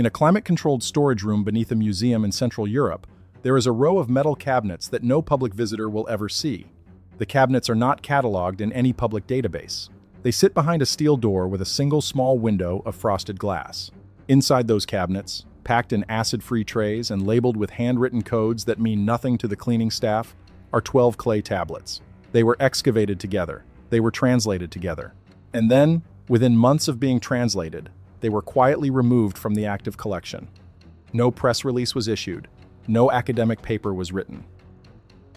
In a climate-controlled storage room beneath a museum in Central Europe, there is a row of metal cabinets that no public visitor will ever see. The cabinets are not cataloged in any public database. They sit behind a steel door with a single small window of frosted glass. Inside those cabinets, packed in acid-free trays and labeled with handwritten codes that mean nothing to the cleaning staff, are 12 clay tablets. They were excavated together. They were translated together. And then, within months of being translated, they were quietly removed from the active collection. No press release was issued. No academic paper was written.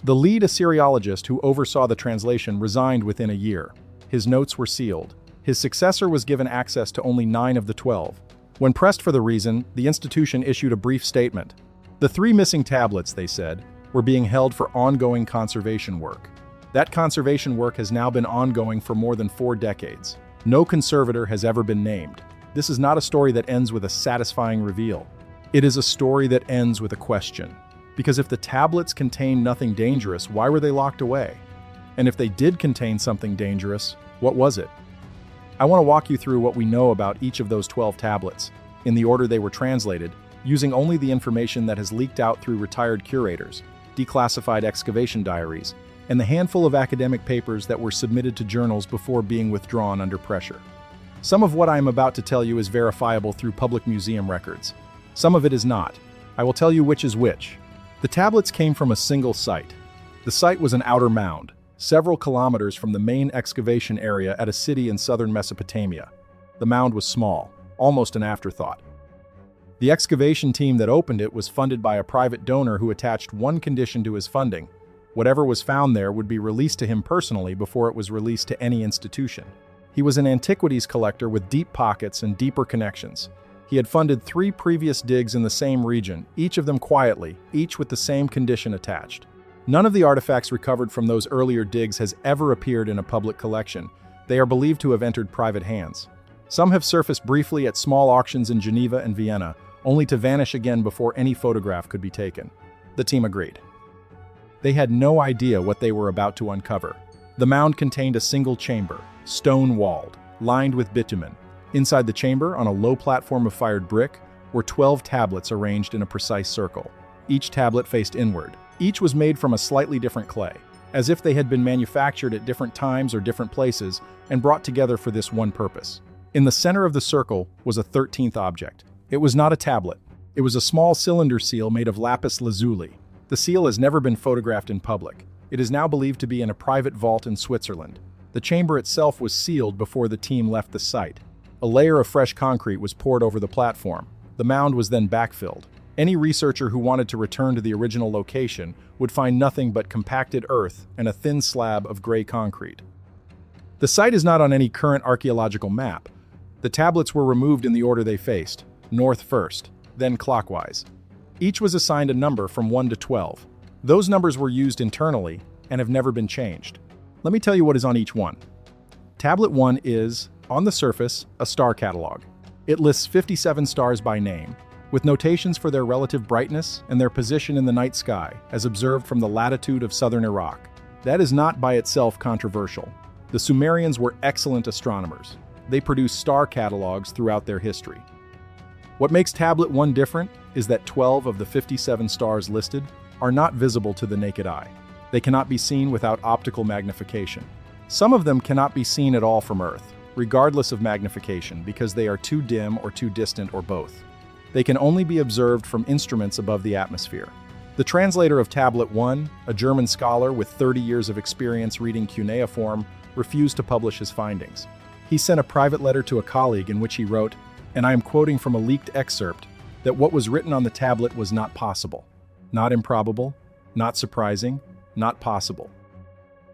The lead Assyriologist who oversaw the translation resigned within a year. His notes were sealed. His successor was given access to only 9 of the 12. When pressed for the reason, the institution issued a brief statement. The 3 missing tablets, they said, were being held for ongoing conservation work. That conservation work has now been ongoing for more than 4 decades. No conservator has ever been named. This is not a story that ends with a satisfying reveal. It is a story that ends with a question. Because if the tablets contain nothing dangerous, why were they locked away? And if they did contain something dangerous, what was it? I want to walk you through what we know about each of those 12 tablets, in the order they were translated, using only the information that has leaked out through retired curators, declassified excavation diaries, and the handful of academic papers that were submitted to journals before being withdrawn under pressure. Some of what I am about to tell you is verifiable through public museum records. Some of it is not. I will tell you which is which. The tablets came from a single site. The site was an outer mound, several kilometers from the main excavation area at a city in southern Mesopotamia. The mound was small, almost an afterthought. The excavation team that opened it was funded by a private donor who attached one condition to his funding. Whatever was found there would be released to him personally before it was released to any institution. He was an antiquities collector with deep pockets and deeper connections. He had funded 3 previous digs in the same region, each of them quietly, each with the same condition attached. None of the artifacts recovered from those earlier digs has ever appeared in a public collection. They are believed to have entered private hands. Some have surfaced briefly at small auctions in Geneva and Vienna, only to vanish again before any photograph could be taken. The team agreed. They had no idea what they were about to uncover. The mound contained a single chamber, stone-walled, lined with bitumen. Inside the chamber, on a low platform of fired brick, were 12 tablets arranged in a precise circle. Each tablet faced inward. Each was made from a slightly different clay, as if they had been manufactured at different times or different places and brought together for this one purpose. In the center of the circle was a 13th object. It was not a tablet. It was a small cylinder seal made of lapis lazuli. The seal has never been photographed in public. It is now believed to be in a private vault in Switzerland. The chamber itself was sealed before the team left the site. A layer of fresh concrete was poured over the platform. The mound was then backfilled. Any researcher who wanted to return to the original location would find nothing but compacted earth and a thin slab of gray concrete. The site is not on any current archaeological map. The tablets were removed in the order they faced, north first, then clockwise. Each was assigned a number from 1 to 12. Those numbers were used internally and have never been changed. Let me tell you what is on each one. Tablet 1 is, on the surface, a star catalog. It lists 57 stars by name, with notations for their relative brightness and their position in the night sky, as observed from the latitude of southern Iraq. That is not by itself controversial. The Sumerians were excellent astronomers. They produced star catalogs throughout their history. What makes Tablet 1 different is that 12 of the 57 stars listed are not visible to the naked eye. They cannot be seen without optical magnification. Some of them cannot be seen at all from Earth, regardless of magnification, because they are too dim or too distant or both. They can only be observed from instruments above the atmosphere. The translator of Tablet 1, a German scholar with 30 years of experience reading Cuneiform, refused to publish his findings. He sent a private letter to a colleague in which he wrote, and I am quoting from a leaked excerpt, that what was written on the tablet was not possible, not improbable, not surprising, not possible.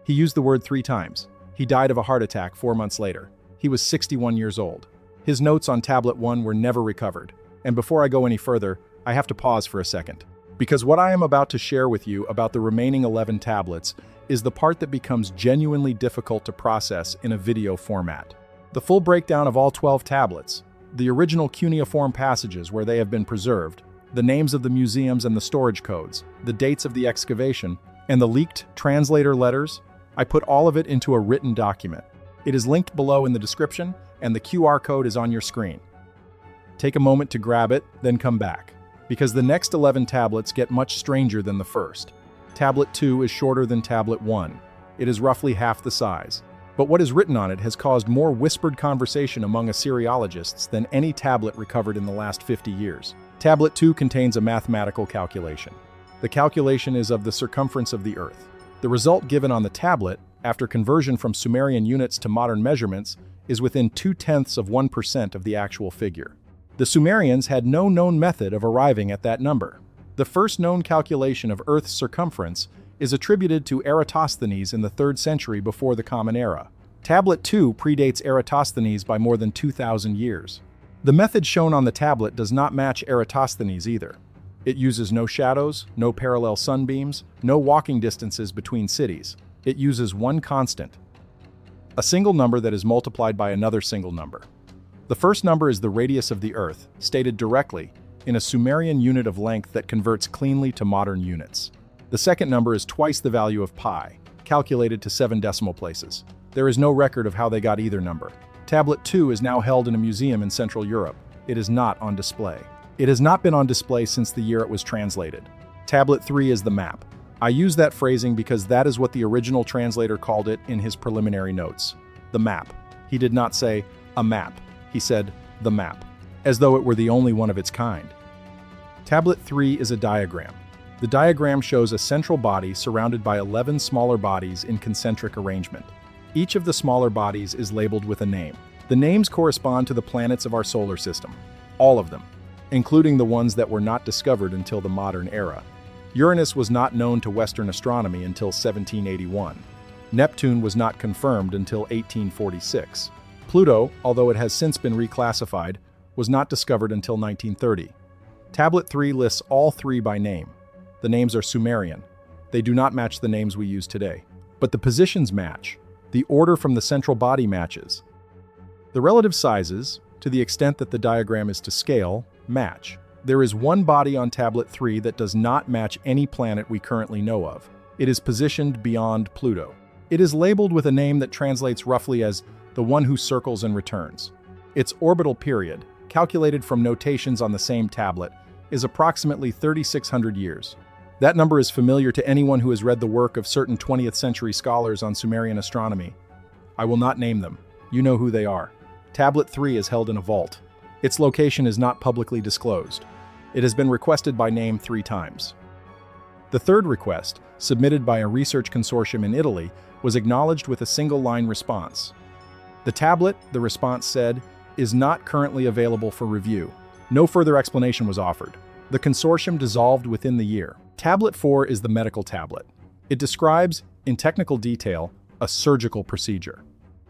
He used the word 3 times. He died of a heart attack 4 months later. He was 61 years old. His notes on Tablet 1 were never recovered. And before I go any further, I have to pause for a second. Because what I am about to share with you about the remaining 11 tablets is the part that becomes genuinely difficult to process in a video format. The full breakdown of all 12 tablets, the original cuneiform passages where they have been preserved, the names of the museums and the storage codes, the dates of the excavation, and the leaked translator letters, I put all of it into a written document. It is linked below in the description, and the QR code is on your screen. Take a moment to grab it, then come back, because the next 11 tablets get much stranger than the first. Tablet 2 is shorter than Tablet 1. It is roughly half the size. But what is written on it has caused more whispered conversation among Assyriologists than any tablet recovered in the last 50 years. Tablet 2 contains a mathematical calculation. The calculation is of the circumference of the Earth. The result given on the tablet, after conversion from Sumerian units to modern measurements, is within 0.2% of the actual figure. The Sumerians had no known method of arriving at that number. The first known calculation of Earth's circumference is attributed to Eratosthenes in the 3rd century before the Common Era. Tablet 2 predates Eratosthenes by more than 2,000 years. The method shown on the tablet does not match Eratosthenes either. It uses no shadows, no parallel sunbeams, no walking distances between cities. It uses one constant, a single number that is multiplied by another single number. The first number is the radius of the Earth, stated directly, in a Sumerian unit of length that converts cleanly to modern units. The second number is twice the value of pi, calculated to 7 decimal places. There is no record of how they got either number. Tablet 2 is now held in a museum in Central Europe. It is not on display. It has not been on display since the year it was translated. Tablet 3 is the map. I use that phrasing because that is what the original translator called it in his preliminary notes. The map. He did not say, a map. He said, the map, as though it were the only one of its kind. Tablet 3 is a diagram. The diagram shows a central body surrounded by 11 smaller bodies in concentric arrangement. Each of the smaller bodies is labeled with a name. The names correspond to the planets of our solar system. All of them, including the ones that were not discovered until the modern era. Uranus was not known to Western astronomy until 1781. Neptune was not confirmed until 1846. Pluto, although it has since been reclassified, was not discovered until 1930. Tablet 3 lists all 3 by name. The names are Sumerian. They do not match the names we use today. But the positions match. The order from the central body matches. The relative sizes, to the extent that the diagram is to scale, match. There is one body on Tablet 3 that does not match any planet we currently know of. It is positioned beyond Pluto. It is labeled with a name that translates roughly as the one who circles and returns. Its orbital period, calculated from notations on the same tablet, is approximately 3,600 years. That number is familiar to anyone who has read the work of certain 20th century scholars on Sumerian astronomy. I will not name them. You know who they are. Tablet 3 is held in a vault. Its location is not publicly disclosed. It has been requested by name 3 times. The third request, submitted by a research consortium in Italy, was acknowledged with a single-line response. The tablet, the response said, is not currently available for review. No further explanation was offered. The consortium dissolved within the year. Tablet 4 is the medical tablet. It describes, in technical detail, a surgical procedure.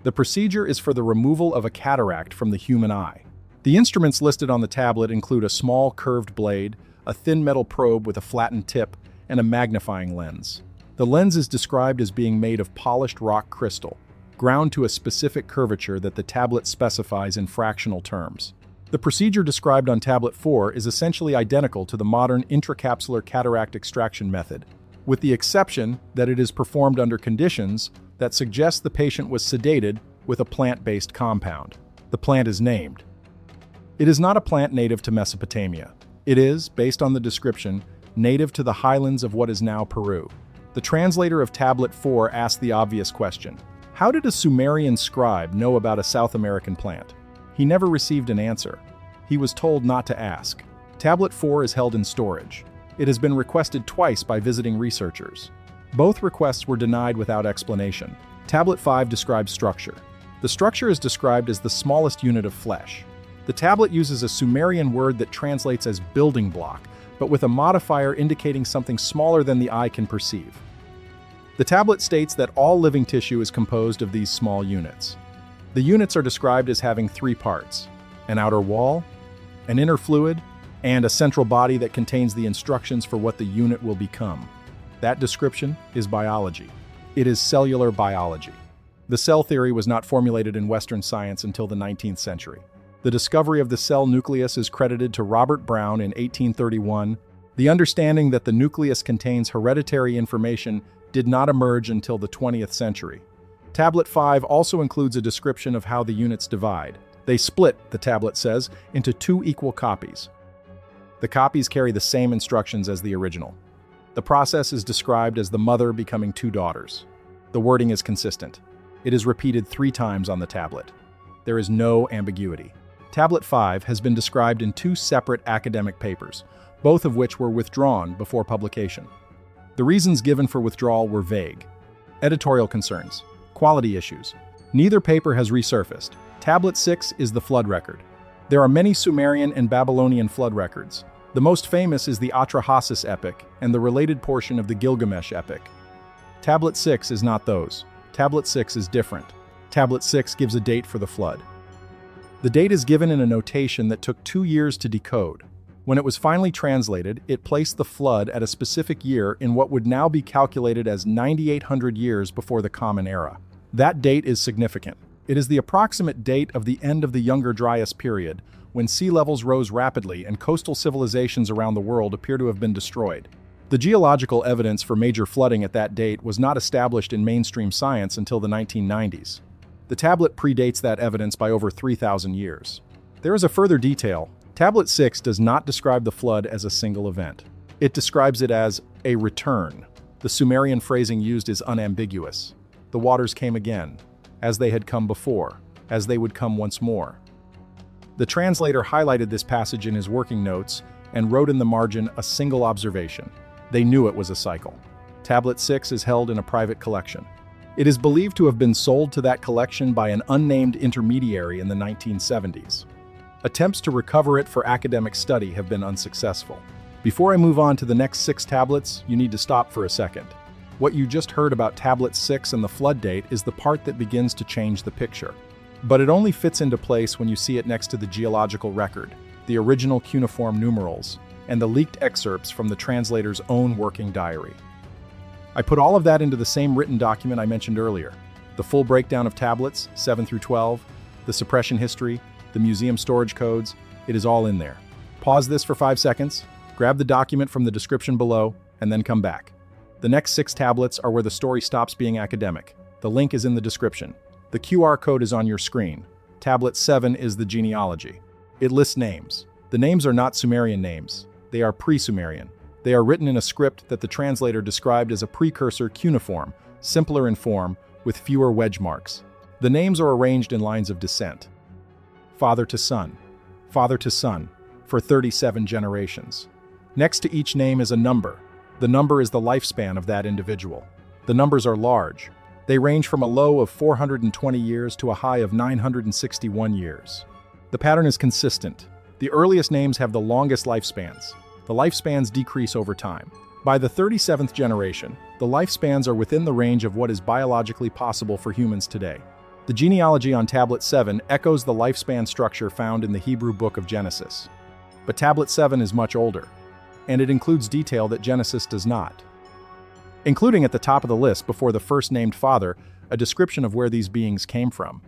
The procedure is for the removal of a cataract from the human eye. The instruments listed on the tablet include a small curved blade, a thin metal probe with a flattened tip, and a magnifying lens. The lens is described as being made of polished rock crystal, ground to a specific curvature that the tablet specifies in fractional terms. The procedure described on Tablet 4 is essentially identical to the modern intracapsular cataract extraction method, with the exception that it is performed under conditions that suggest the patient was sedated with a plant-based compound. The plant is named. It is not a plant native to Mesopotamia. It is, based on the description, native to the highlands of what is now Peru. The translator of Tablet 4 asked the obvious question: how did a Sumerian scribe know about a South American plant? He never received an answer. He was told not to ask. Tablet 4 is held in storage. It has been requested twice by visiting researchers. Both requests were denied without explanation. Tablet 5 describes structure. The structure is described as the smallest unit of flesh. The tablet uses a Sumerian word that translates as building block, but with a modifier indicating something smaller than the eye can perceive. The tablet states that all living tissue is composed of these small units. The units are described as having 3 parts: an outer wall, an inner fluid, and a central body that contains the instructions for what the unit will become. That description is biology. It is cellular biology. The cell theory was not formulated in Western science until the 19th century. The discovery of the cell nucleus is credited to Robert Brown in 1831. The understanding that the nucleus contains hereditary information did not emerge until the 20th century. Tablet 5 also includes a description of how the units divide. They split, the tablet says, into two equal copies. The copies carry the same instructions as the original. The process is described as the mother becoming two daughters. The wording is consistent. It is repeated 3 times on the tablet. There is no ambiguity. Tablet 5 has been described in 2 separate academic papers, both of which were withdrawn before publication. The reasons given for withdrawal were vague. Editorial concerns, quality issues. Neither paper has resurfaced. Tablet 6 is the flood record. There are many Sumerian and Babylonian flood records. The most famous is the Atrahasis epic and the related portion of the Gilgamesh epic. Tablet 6 is not those. Tablet 6 is different. Tablet 6 gives a date for the flood. The date is given in a notation that took 2 years to decode. When it was finally translated, it placed the flood at a specific year in what would now be calculated as 9,800 years before the Common Era. That date is significant. It is the approximate date of the end of the Younger Dryas period, when sea levels rose rapidly and coastal civilizations around the world appear to have been destroyed. The geological evidence for major flooding at that date was not established in mainstream science until the 1990s. The tablet predates that evidence by over 3,000 years. There is a further detail. Tablet 6 does not describe the flood as a single event. It describes it as a return. The Sumerian phrasing used is unambiguous. The waters came again, as they had come before, as they would come once more. The translator highlighted this passage in his working notes and wrote in the margin a single observation. They knew it was a cycle. Tablet 6 is held in a private collection. It is believed to have been sold to that collection by an unnamed intermediary in the 1970s. Attempts to recover it for academic study have been unsuccessful. Before I move on to the next 6 tablets, you need to stop for a second. What you just heard about Tablet 6 and the flood date is the part that begins to change the picture. But it only fits into place when you see it next to the geological record, the original cuneiform numerals, and the leaked excerpts from the translator's own working diary. I put all of that into the same written document I mentioned earlier. The full breakdown of tablets, 7 through 12, the suppression history, the museum storage codes, it is all in there. Pause this for 5 seconds, grab the document from the description below, and then come back. The next 6 tablets are where the story stops being academic. The link is in the description. The QR code is on your screen. Tablet 7 is the genealogy. It lists names. The names are not Sumerian names. They are pre-Sumerian. They are written in a script that the translator described as a precursor cuneiform, simpler in form, with fewer wedge marks. The names are arranged in lines of descent. Father to son, for 37 generations. Next to each name is a number. The number is the lifespan of that individual. The numbers are large. They range from a low of 420 years to a high of 961 years. The pattern is consistent. The earliest names have the longest lifespans. The lifespans decrease over time. By the 37th generation, the lifespans are within the range of what is biologically possible for humans today. The genealogy on Tablet 7 echoes the lifespan structure found in the Hebrew book of Genesis. But Tablet 7 is much older, and it includes detail that Genesis does not. Including at the top of the list before the first named father, a description of where these beings came from.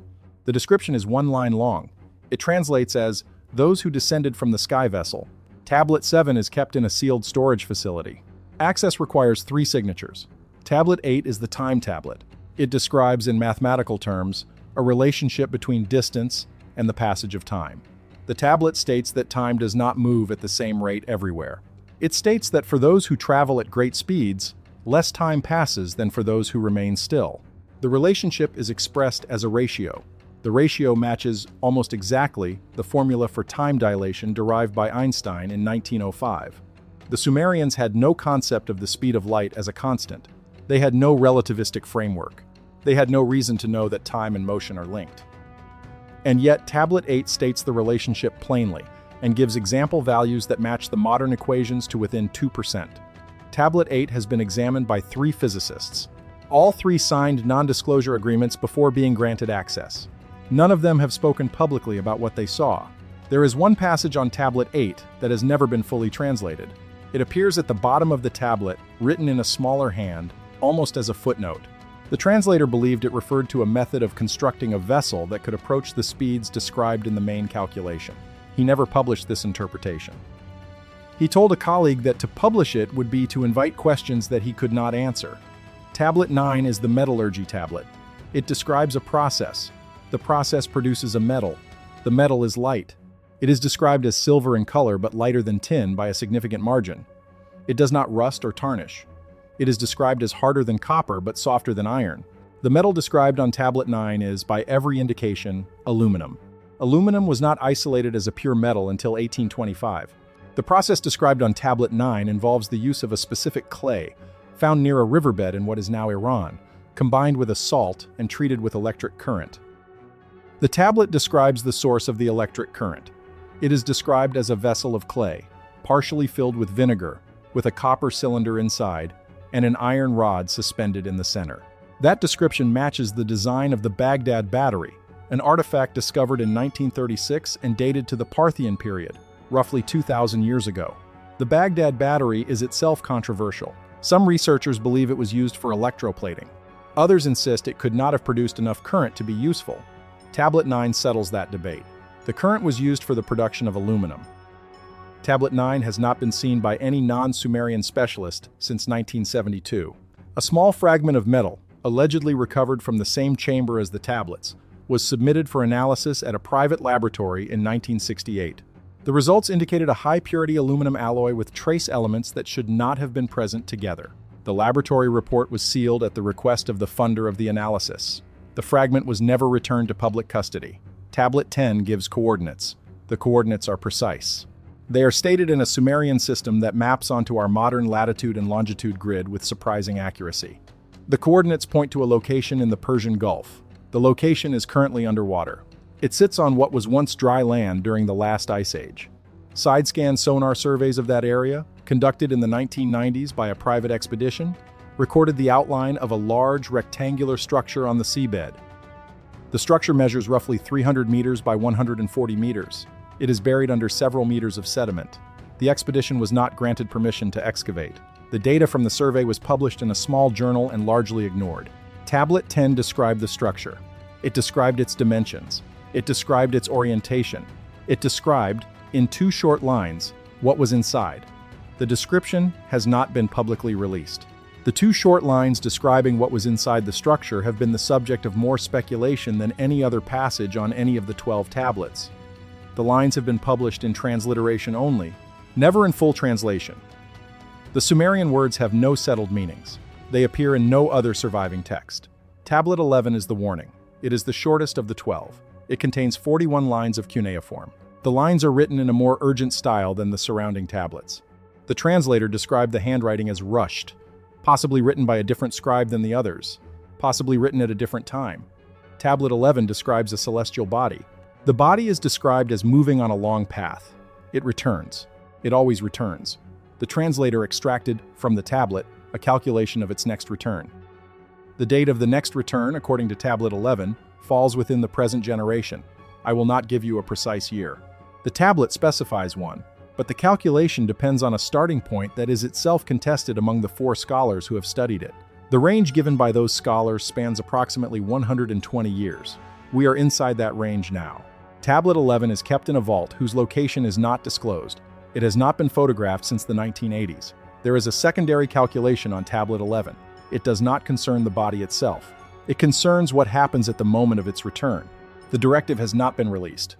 The description is 1 line long. It translates as, "Those who descended from the sky vessel." Tablet 7 is kept in a sealed storage facility. Access requires 3 signatures. Tablet 8 is the time tablet. It describes, in mathematical terms, a relationship between distance and the passage of time. The tablet states that time does not move at the same rate everywhere. It states that for those who travel at great speeds, less time passes than for those who remain still. The relationship is expressed as a ratio. The ratio matches almost exactly the formula for time dilation derived by Einstein in 1905. The Sumerians had no concept of the speed of light as a constant. They had no relativistic framework. They had no reason to know that time and motion are linked. And yet, Tablet 8 states the relationship plainly and gives example values that match the modern equations to within 2%. Tablet 8 has been examined by 3 physicists. All 3 signed non-disclosure agreements before being granted access. None of them have spoken publicly about what they saw. There is one passage on Tablet 8 that has never been fully translated. It appears at the bottom of the tablet, written in a smaller hand, almost as a footnote. The translator believed it referred to a method of constructing a vessel that could approach the speeds described in the main calculation. He never published this interpretation. He told a colleague that to publish it would be to invite questions that he could not answer. Tablet 9 is the metallurgy tablet. It describes a process. The process produces a metal. The metal is light. It is described as silver in color but lighter than tin by a significant margin. It does not rust or tarnish. It is described as harder than copper but softer than iron. The metal described on Tablet 9 is, by every indication, aluminum. Aluminum was not isolated as a pure metal until 1825. The process described on Tablet 9 involves the use of a specific clay, found near a riverbed in what is now Iran, combined with a salt and treated with electric current. The tablet describes the source of the electric current. It is described as a vessel of clay, partially filled with vinegar, with a copper cylinder inside, and an iron rod suspended in the center. That description matches the design of the Baghdad battery, an artifact discovered in 1936 and dated to the Parthian period, roughly 2,000 years ago. The Baghdad battery is itself controversial. Some researchers believe it was used for electroplating. Others insist it could not have produced enough current to be useful. Tablet 9 settles that debate. The current was used for the production of aluminum. Tablet 9 has not been seen by any non-Sumerian specialist since 1972. A small fragment of metal, allegedly recovered from the same chamber as the tablets, was submitted for analysis at a private laboratory in 1968. The results indicated a high-purity aluminum alloy with trace elements that should not have been present together. The laboratory report was sealed at the request of the funder of the analysis. The fragment was never returned to public custody. Tablet 10 gives coordinates. The coordinates are precise. They are stated in a Sumerian system that maps onto our modern latitude and longitude grid with surprising accuracy. The coordinates point to a location in the Persian Gulf. The location is currently underwater. It sits on what was once dry land during the last ice age. Side-scan sonar surveys of that area, conducted in the 1990s by a private expedition, recorded the outline of a large rectangular structure on the seabed. The structure measures roughly 300 meters by 140 meters. It is buried under several meters of sediment. The expedition was not granted permission to excavate. The data from the survey was published in a small journal and largely ignored. Tablet 10 described the structure. It described its dimensions. It described its orientation. It described, in 2 short lines, what was inside. The description has not been publicly released. The 2 short lines describing what was inside the structure have been the subject of more speculation than any other passage on any of the 12 tablets. The lines have been published in transliteration only, never in full translation. The Sumerian words have no settled meanings. They appear in no other surviving text. Tablet 11 is the warning. It is the shortest of the 12. It contains 41 lines of cuneiform. The lines are written in a more urgent style than the surrounding tablets. The translator described the handwriting as rushed, possibly written by a different scribe than the others, possibly written at a different time. Tablet 11 describes a celestial body. The body is described as moving on a long path. It returns. It always returns. The translator extracted from the tablet a calculation of its next return. The date of the next return, according to Tablet 11, falls within the present generation. I will not give you a precise year. The tablet specifies one, but the calculation depends on a starting point that is itself contested among the 4 scholars who have studied it. The range given by those scholars spans approximately 120 years. We are inside that range now. Tablet 11 is kept in a vault whose location is not disclosed. It has not been photographed since the 1980s. There is a secondary calculation on Tablet 11. It does not concern the body itself. It concerns what happens at the moment of its return. The directive has not been released.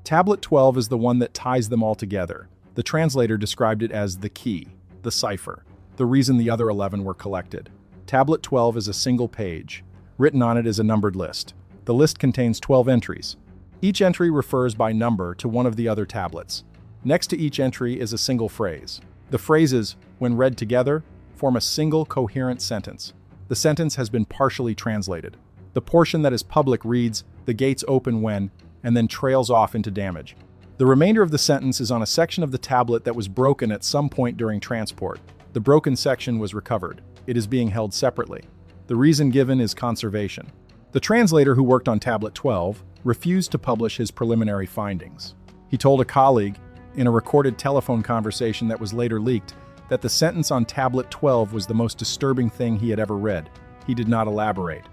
Tablet 12 is the one that ties them all together. The translator described it as the key, the cipher, the reason the other 11 were collected. Tablet 12 is a single page. Written on it is a numbered list. The list contains 12 entries. Each entry refers by number to one of the other tablets. Next to each entry is a single phrase. The phrases, when read together, form a single coherent sentence. The sentence has been partially translated. The portion that is public reads, "The gates open when," and then trails off into damage. The remainder of the sentence is on a section of the tablet that was broken at some point during transport. The broken section was recovered. It is being held separately. The reason given is conservation. The translator who worked on Tablet 12 refused to publish his preliminary findings. He told a colleague, in a recorded telephone conversation that was later leaked, that the sentence on Tablet 12 was the most disturbing thing he had ever read. He did not elaborate.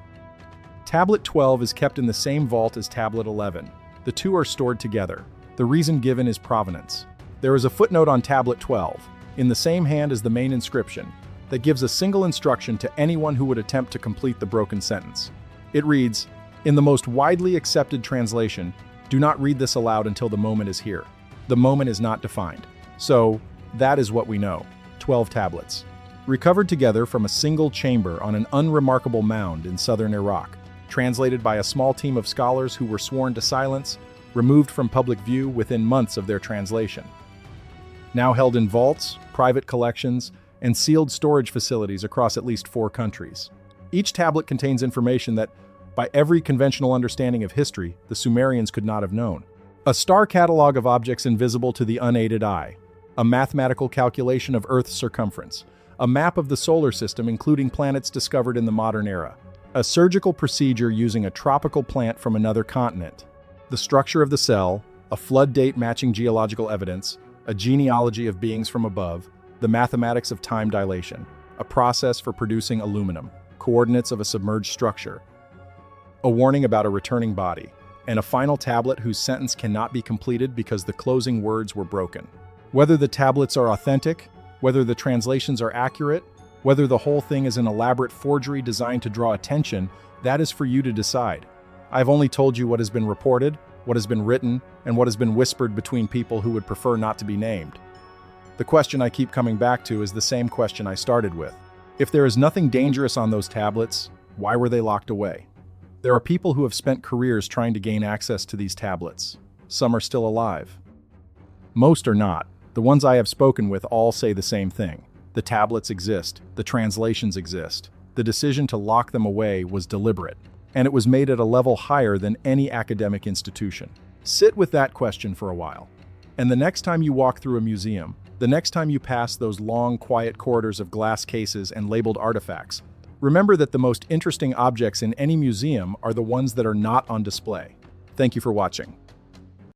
Tablet 12 is kept in the same vault as Tablet 11. The 2 are stored together. The reason given is provenance. There is a footnote on Tablet 12, in the same hand as the main inscription, that gives a single instruction to anyone who would attempt to complete the broken sentence. It reads, "In the most widely accepted translation, Do not read this aloud until the moment is here. The moment is not defined. So, that is what we know. 12 tablets. Recovered together from a single chamber on an unremarkable mound in southern Iraq, translated by a small team of scholars who were sworn to silence, removed from public view within months of their translation. Now held in vaults, private collections, and sealed storage facilities across at least 4 countries. Each tablet contains information that, by every conventional understanding of history, the Sumerians could not have known. A star catalog of objects invisible to the unaided eye, a mathematical calculation of Earth's circumference, a map of the solar system including planets discovered in the modern era, a surgical procedure using a tropical plant from another continent, the structure of the cell, a flood date matching geological evidence, a genealogy of beings from above, the mathematics of time dilation, a process for producing aluminum, coordinates of a submerged structure, a warning about a returning body, and a final tablet whose sentence cannot be completed because the closing words were broken. Whether the tablets are authentic, whether the translations are accurate, whether the whole thing is an elaborate forgery designed to draw attention, that is for you to decide. I've only told you what has been reported, what has been written, and what has been whispered between people who would prefer not to be named. The question I keep coming back to is the same question I started with. If there is nothing dangerous on those tablets, why were they locked away? There are people who have spent careers trying to gain access to these tablets. Some are still alive. Most are not. The ones I have spoken with all say the same thing. The tablets exist, the translations exist. The decision to lock them away was deliberate, and it was made at a level higher than any academic institution. Sit with that question for a while. And the next time you walk through a museum, the next time you pass those long, quiet corridors of glass cases and labeled artifacts, remember that the most interesting objects in any museum are the ones that are not on display. Thank you for watching.